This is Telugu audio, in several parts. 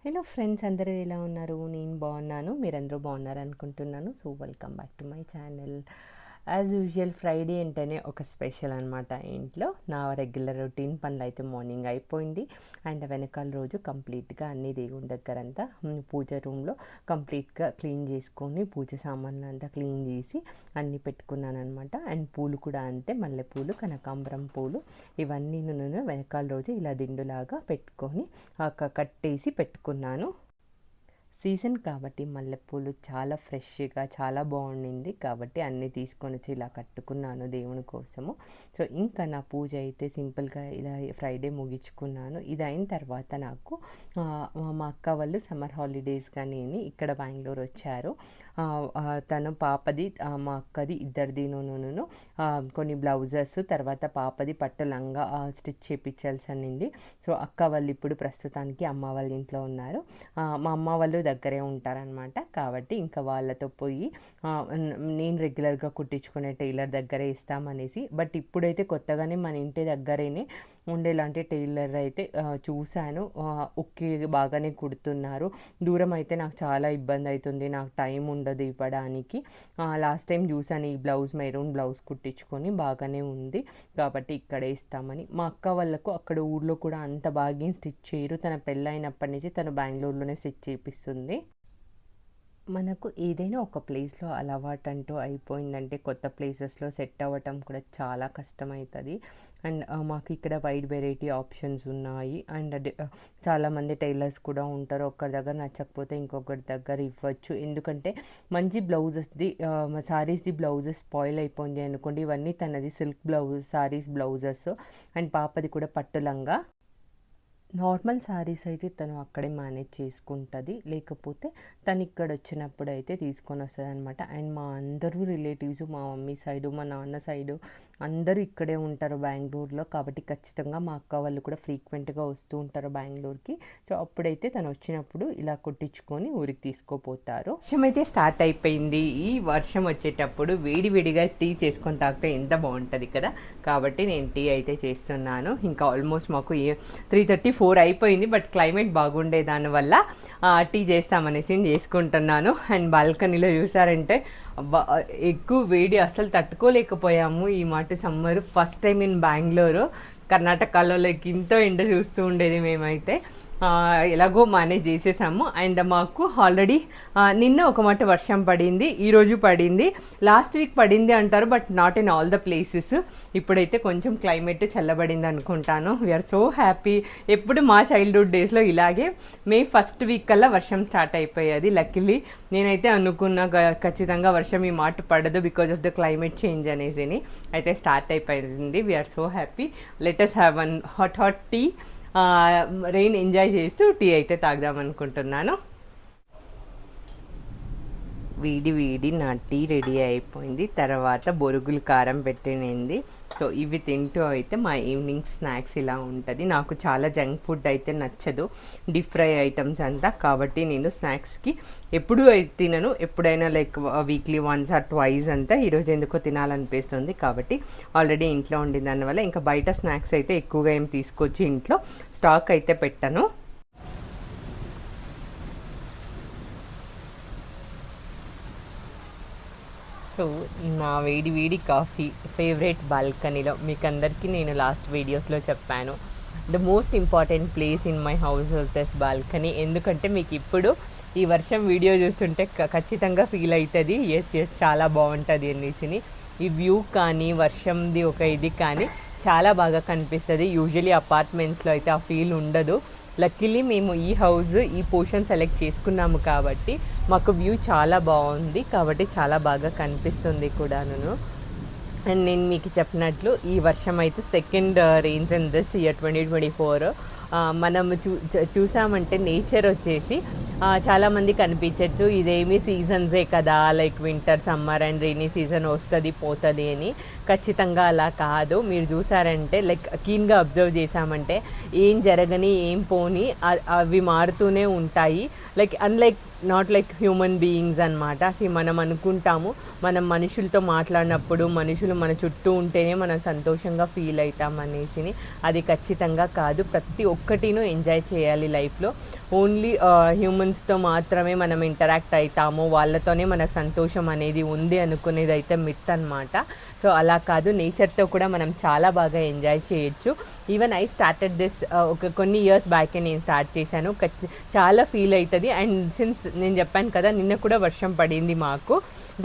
హలో ఫ్రెండ్స్, అందరూ ఎలా ఉన్నారు? నేను బాగున్నాను, మీరందరూ బాగున్నారు అనుకుంటున్నాను. So welcome back to my channel. As usual Friday అంటేనే ఒక స్పెషల్ అనమాట. ఇంట్లో నా రెగ్యులర్ రొటీన్ పనులు అయితే మార్నింగ్ అయిపోయింది. అండ్ వెనకాల రోజు కంప్లీట్గా అన్ని దేవుని దగ్గర అంతా పూజ రూమ్లో కంప్లీట్గా క్లీన్ చేసుకొని పూజ సామాన్లు అంతా క్లీన్ చేసి అన్నీ పెట్టుకున్నాను అనమాట. అండ్ పూలు కూడా అంతే, మల్లెపూలు, కనకాంబరం పూలు ఇవన్నీ నేను వెనకాల రోజు ఇలా దిండులాగా పెట్టుకొని కట్టేసి పెట్టుకున్నాను. సీజన్ కాబట్టి మల్లెపూలు చాలా ఫ్రెష్గా చాలా బాగుండింది కాబట్టి అన్నీ తీసుకొని వచ్చి ఇలా కట్టుకున్నాను దేవుని కోసము. సో ఇంకా నా పూజ అయితే సింపుల్గా ఇలా ఫ్రైడే ముగించుకున్నాను. ఇది అయిన తర్వాత నాకు మా అక్క వాళ్ళు సమ్మర్ హాలిడేస్ కానీ ఇక్కడ బెంగళూరు వచ్చారు. తను పాపది మా అక్కది ఇద్దరిదిను కొన్ని బ్లౌజెస్, తర్వాత పాపది పట్టు లంగా స్టిచ్ చేయించాల్సి అనింది. సో అక్క వాళ్ళు ఇప్పుడు ప్రస్తుతానికి అమ్మ వాళ్ళ ఇంట్లో ఉన్నారు. మా అమ్మ వాళ్ళు దగ్గరే ఉంటారనమాట. కాబట్టి ఇంకా వాళ్ళతో పోయి నేను రెగ్యులర్గా కుట్టించుకునే టైలర్ దగ్గరే ఇస్తామనేసి, బట్ ఇప్పుడైతే కొత్తగానే మన ఇంటి దగ్గరేనే ఉండేలాంటి టైలర్ అయితే చూశాను. ఓకే, బాగానే కుడుతున్నారు. దూరం అయితే నాకు చాలా ఇబ్బంది అవుతుంది, నాకు టైం ఉండదు ఇవ్వడానికి. లాస్ట్ టైం చూశాను ఈ బ్లౌజ్, మెరూన్ బ్లౌజ్ కుట్టించుకొని బాగానే ఉంది కాబట్టి ఇక్కడే ఇస్తామని. మా అక్క వాళ్ళకు అక్కడ ఊర్లో కూడా అంత బాగా స్టిచ్ చేయరు. తన పెళ్ళైనప్పటి నుంచి తను బెంగళూరులోనే స్టిచ్ చేపిస్తుంది. మనకు ఏదైనా ఒక ప్లేస్లో అలవాటు అంటూ అయిపోయిందంటే కొత్త ప్లేసెస్లో సెట్ అవ్వటం కూడా చాలా కష్టమవుతుంది. అండ్ మాకు ఇక్కడ వైడ్ వెరైటీ ఆప్షన్స్ ఉన్నాయి. అండ్ చాలామంది టైలర్స్ కూడా ఉంటారు. ఒకరి దగ్గర నచ్చకపోతే ఇంకొకరి దగ్గర ఇవ్వచ్చు. ఎందుకంటే మంచి బ్లౌజెస్ది సారీస్ది బ్లౌజెస్ స్పాయిల్ అయిపోయింది అనుకోండి, ఇవన్నీ తనది silk blouse saris blouses. And పాపది కూడా పట్టు లంగా. నార్మల్ శారీస్ అయితే తను అక్కడే మేనేజ్ చేసుకుంటుంది, లేకపోతే తను ఇక్కడ వచ్చినప్పుడు అయితే తీసుకొని వస్తుంది అనమాట. అండ్ మా అందరూ రిలేటివ్స్, మా మమ్మీ సైడు, మా నాన్న సైడు అందరూ ఇక్కడే ఉంటారు బెంగళూరులో. కాబట్టి ఖచ్చితంగా మా అక్క వాళ్ళు కూడా ఫ్రీక్వెంట్గా వస్తూ ఉంటారు బెంగళూరుకి. సో అప్పుడైతే తను వచ్చినప్పుడు ఇలా కుట్టించుకొని ఊరికి తీసుకోపోతారు. వర్షం అయితే స్టార్ట్ అయిపోయింది. ఈ వర్షం వచ్చేటప్పుడు వేడివేడిగా టీ చేసుకొని తాగితే ఎంత బాగుంటుంది కదా. కాబట్టి నేను టీ అయితే చేస్తున్నాను. ఇంకా ఆల్మోస్ట్ మాకు 3:34 అయిపోయింది, బట్ క్లైమేట్ బాగుండే దానివల్ల టీ చేస్తామనేసి చేసుకుంటున్నాను. అండ్ బాల్కనీలో చూసారంటే ఎక్కువ వేడి అసలు తట్టుకోలేకపోయాము. ఈ మాట summer first time in Bengaluru. కర్ణాటకలో ఇంత ఎండ చూస్తూ ఉండేది మేమైతే. ఎలాగో మేనేజ్ చేసేసాము. అండ్ మాకు ఆల్రెడీ నిన్న ఒక మాట వర్షం పడింది, ఈరోజు పడింది, లాస్ట్ వీక్ పడింది అంటారు, but not in all the places. ఇప్పుడైతే కొంచెం క్లైమేట్ చల్లబడింది అనుకుంటాను. We are so happy. ఎప్పుడు మా చైల్డ్హుడ్ డేస్లో ఇలాగే మే ఫస్ట్ వీక్ కల్లా వర్షం స్టార్ట్ అయిపోయేది. లక్కీలీ నేనైతే అనుకున్నా ఖచ్చితంగా వర్షం ఈ మాట పడదు because of the climate change అనేసి. అయితే స్టార్ట్ అయిపోయింది. We are so happy. Let us have one hot tea. Rain enjoy చేస్తూ టీ అయితే తాగుదాం అనుకుంటున్నాను. వేడి వేడి నా టీ రెడీ అయిపోయింది. తర్వాత బొరుగులు కారం పెట్టినది. సో ఇవి తింటూ అయితే మా ఈవినింగ్ స్నాక్స్ ఇలా ఉంటుంది. నాకు చాలా జంక్ ఫుడ్ అయితే నచ్చదు, డీప్ ఫ్రై ఐటమ్స్ అంతా. కాబట్టి నేను స్నాక్స్కి ఎప్పుడూ తినను, ఎప్పుడైనా like weekly once or twice అంతా. ఈరోజు ఎందుకో తినాలనిపిస్తుంది కాబట్టి ఆల్రెడీ ఇంట్లో ఉండిన దానివల్ల ఇంకా బయట స్నాక్స్ అయితే ఎక్కువగా ఏం తీసుకొచ్చి ఇంట్లో స్టాక్ అయితే పెట్టను. సో నా వేడి వేడి కాఫీ ఫేవరెట్ బాల్కనీలో. మీకు అందరికీ నేను లాస్ట్ వీడియోస్లో చెప్పాను, the most important place in my house is this balcony. ఎందుకంటే మీకు ఇప్పుడు ఈ వర్షం వీడియో చూస్తుంటే ఖచ్చితంగా ఫీల్ అవుతుంది, ఎస్ చాలా బాగుంటుంది అనేసి. ఈ వ్యూ కానీ వర్షంది ఒక ఇది కానీ చాలా బాగా కనిపిస్తుంది. యూజువలీ అపార్ట్మెంట్స్లో అయితే ఆ ఫీల్ ఉండదు. లక్కీలీ మేము ఈ హౌస్ ఈ పోర్షన్ సెలెక్ట్ చేసుకున్నాము కాబట్టి మాకు వ్యూ చాలా బాగుంది, కాబట్టి చాలా బాగా కనిపిస్తుంది కూడాను. అండ్ నేను మీకు చెప్పినట్లు ఈ వర్షం అయితే second rains in this year 2024. మనము చూసామంటే నేచర్ వచ్చేసి చాలామంది కనిపించచ్చు ఇదేమీ సీజన్సే కదా, like winter, summer and rainy season వస్తుంది పోతుంది అని. ఖచ్చితంగా అలా కాదు. మీరు చూసారంటే లైక్ కీన్గా అబ్జర్వ్ చేసామంటే ఏం జరగని ఏం పోని అవి మారుతూనే ఉంటాయి. Like unlike not like human beings అనమాట. మనం అనుకుంటాము మనం మనుషులతో మాట్లాడినప్పుడు మనుషులు మన చుట్టూ ఉంటేనే మనం సంతోషంగా ఫీల్ అవుతాం అనేసి. అది ఖచ్చితంగా కాదు. ప్రతి ఒక్కటినూ ఎంజాయ్ చేయాలి లైఫ్లో. ఓన్లీ హ్యూమన్స్తో మాత్రమే మనం ఇంటరాక్ట్ అవుతాము, వాళ్ళతోనే మనకు సంతోషం అనేది ఉంది అనుకునేది అయితే మిత్ అనమాట. సో అలా కాదు, నేచర్తో కూడా మనం చాలా బాగా ఎంజాయ్ చేయొచ్చు. ఈవెన్ ఐ స్టార్టెడ్ దిస్ కొన్ని ఇయర్స్ బ్యాకే నేను స్టార్ట్ చేశాను. చాలా ఫీల్ అవుతుంది. అండ్ సిన్స్ నేను చెప్పాను కదా, నిన్న కూడా వర్షం పడింది మాకు.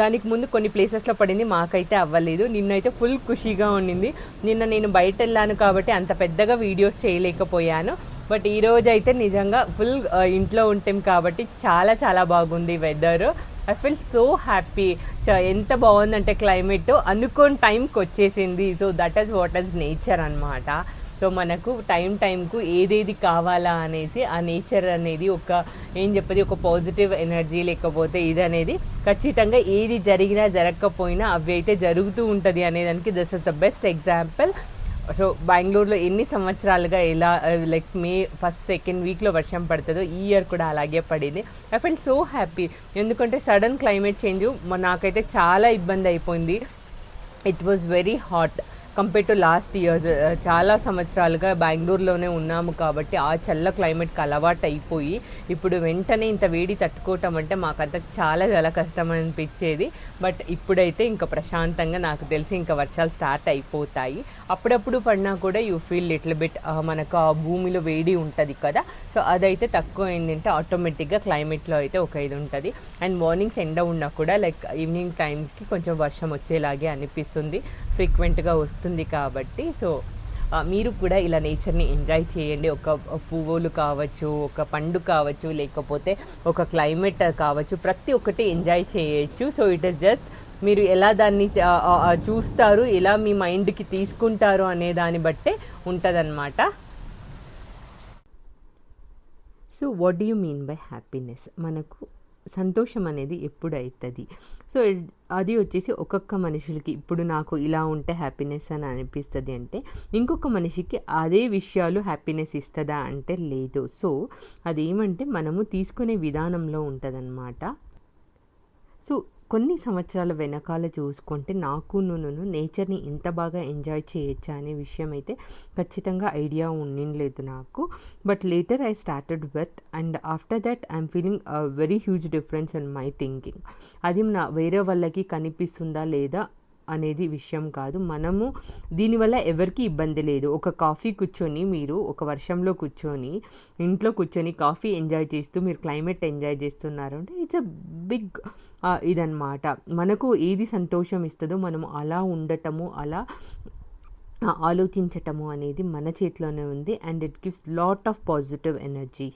దానికి ముందు కొన్ని ప్లేసెస్లో పడింది, మాకైతే అవ్వలేదు. నిన్నైతే ఫుల్ ఖుషీగా ఉండింది. నిన్న నేను బయట వెళ్ళాను కాబట్టి అంత పెద్దగా వీడియోస్ చేయలేకపోయాను. బట్ ఈరోజు అయితే నిజంగా ఫుల్ ఇంట్లో ఉంటాం కాబట్టి చాలా చాలా బాగుంది weather. I feel so happy. ఎంత బాగుందంటే క్లైమేట్ అనుకోని టైంకి వచ్చేసింది. So that is what is nature అనమాట. సో మనకు టైంకు ఏదేది కావాలా అనేసి ఆ నేచర్ అనేది ఒక పాజిటివ్ ఎనర్జీ, లేకపోతే ఇది అనేది ఖచ్చితంగా ఏది జరిగినా జరగకపోయినా అవి అయితే జరుగుతూ ఉంటుంది అనేదానికి this is the best example. So బెంగళూరులో ఎన్ని సంవత్సరాలుగా ఎలా లైక్ మే 1st-2nd వీక్లో వర్షం పడుతుందో ఈ ఇయర్ కూడా అలాగే పడింది. I feel so happy. ఎందుకంటే సడన్ క్లైమేట్ చేంజ్ నాకైతే చాలా ఇబ్బంది అయిపోయింది. It was very hot compare to last years. చాలా సంవత్సరాలుగా బెంగళూరులోనే ఉన్నాము కాబట్టి ఆ చల్ల క్లైమేట్కి అలవాటు అయిపోయి ఇప్పుడు వెంటనే ఇంత వేడి తట్టుకోవటం అంటే మాకంతా చాలా చాలా కష్టం అనిపించేది. బట్ ఇప్పుడైతే ఇంకా ప్రశాంతంగా, నాకు తెలిసి ఇంకా వర్షాలు స్టార్ట్ అయిపోతాయి. అప్పుడప్పుడు పడినా కూడా యూ ఫీల్ లిటిల్ బిట్, మనకు ఆ భూమిలో వేడి ఉంటుంది కదా, సో అదైతే తక్కువ అయిందంటే ఆటోమేటిక్గా క్లైమేట్లో అయితే ఒక ఇది ఉంటుంది. అండ్ మార్నింగ్స్ ఎండ ఉన్నా కూడా లైక్ ఈవినింగ్ టైమ్స్కి కొంచెం వర్షం వచ్చేలాగే అనిపిస్తుంది, ఫ్రీక్వెంట్గా వస్తుంది కాబట్టి. సో మీరు కూడా ఇలా నేచర్ని ఎంజాయ్ చేయండి. ఒక పువ్వులు కావచ్చు, ఒక పండు కావచ్చు, లేకపోతే ఒక క్లైమేట్ కావచ్చు, ప్రతి ఒక్కటి ఎంజాయ్ చేయొచ్చు. సో ఇట్ ఈస్ జస్ట్ మీరు ఎలా దాన్ని చూస్తారు, ఎలా మీ మైండ్కి తీసుకుంటారు అనే దాన్ని బట్టే ఉంటుందన్నమాట. So what do you mean buy happiness? మనకు సంతోషం అనేది ఎప్పుడు అవుతుంది? సో అది వచ్చేసి ఒక్కొక్క మనుషులకి ఇప్పుడు నాకు ఇలా ఉంటే హ్యాపీనెస్ అని అనిపిస్తుంది అంటే, ఇంకొక మనిషికి అదే విషయాలు హ్యాపీనెస్ ఇస్తుందా అంటే లేదు. సో అదేమంటే మనము తీసుకునే విధానంలో ఉంటుందన్నమాట. సో కొన్ని సంవత్సరాల వెనకాల చూసుకుంటే నాకు నేచర్ని ఎంత బాగా ఎంజాయ్ చేయొచ్చా అనే విషయం అయితే ఖచ్చితంగా ఐడియా ఉండలేదు నాకు. But later I started with, and after that I'm feeling very huge difference in my thinking. అది వేరే వాళ్ళకి కనిపిస్తుందా లేదా అనేది విషయం కాదు. మనము దీనివల్ల ఎవరికి ఇబ్బంది లేదు. ఒక కాఫీ కూర్చొని, మీరు ఒక వర్షంలో కూర్చొని ఇంట్లో కూర్చొని కాఫీ ఎంజాయ్ చేస్తూ మీరు క్లైమేట్ ఎంజాయ్ చేస్తున్నారు అంటే ఇట్స్ అ బిగ్ ఇదన్నమాట. మనకు ఏది సంతోషం ఇస్తుందో మనము అలా ఉండటము, అలా ఆలోచించటము అనేది మన చేతిలోనే ఉంది. And it gives lot of positive energy.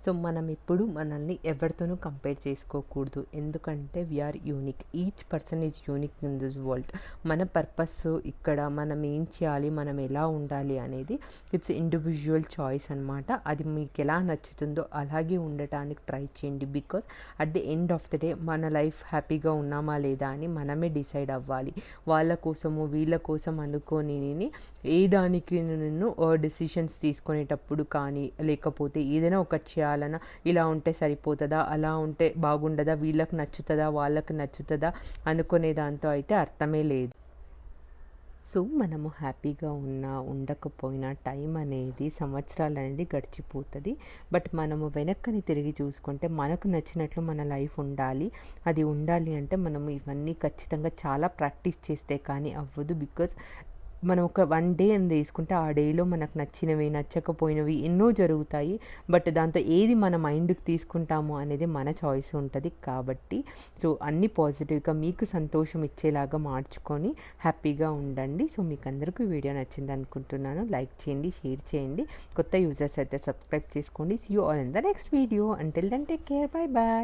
So మనం ఎప్పుడు మనల్ని ఎవరితోనూ కంపేర్ చేసుకోకూడదు. ఎందుకంటే we are unique. Each person is unique in this world. మన పర్పస్ ఇక్కడ మనం ఏం చేయాలి, మనం ఎలా ఉండాలి అనేది ఇట్స్ ఇండివిజువల్ చాయిస్ అనమాట. అది మీకు ఎలా నచ్చుతుందో అలాగే ఉండటానికి ట్రై చేయండి. Because at the end of the day మన లైఫ్ హ్యాపీగా ఉన్నామా లేదా అని మనమే డిసైడ్ అవ్వాలి. వాళ్ళ కోసము వీళ్ళ కోసం అనుకొని ఏ దానికి నేను డెసిషన్స్ తీసుకునేటప్పుడు కానీ, లేకపోతే ఏదైనా ఒకటి చేయాలన్నా ఇలా ఉంటే సరిపోతుందా, అలా ఉంటే బాగుండదా, వీళ్ళకి నచ్చుతుందా వాళ్ళకి నచ్చుతుందా అనుకునే దాంతో అయితే అర్థమే లేదు. సో మనము హ్యాపీగా ఉన్నా ఉండకపోయినా టైం అనేది, సంవత్సరాలు అనేది గడిచిపోతుంది. బట్ మనము వెనక్కని తిరిగి చూసుకుంటే మనకు నచ్చినట్లు మన లైఫ్ ఉండాలి. అది ఉండాలి అంటే మనము ఇవన్నీ ఖచ్చితంగా చాలా ప్రాక్టీస్ చేస్తే కానీ అవ్వదు. బికాజ్ మనం ఒక 1 డే అని తీసుకుంటే ఆ డేలో మనకు నచ్చినవి నచ్చకపోయినవి ఎన్నో జరుగుతాయి. బట్ దాంతో ఏది మన మైండ్కి తీసుకుంటాము అనేది మన చాయిస్ ఉంటుంది. కాబట్టి సో అన్నీ పాజిటివ్గా మీకు సంతోషం ఇచ్చేలాగా మార్చుకొని హ్యాపీగా ఉండండి. సో మీకు అందరికీ వీడియో నచ్చింది అనుకుంటున్నాను. లైక్ చేయండి, షేర్ చేయండి. కొత్త యూజర్స్ అయితే సబ్స్క్రైబ్ చేసుకోండి. See you all in the next video. Until then take care. Bye bye.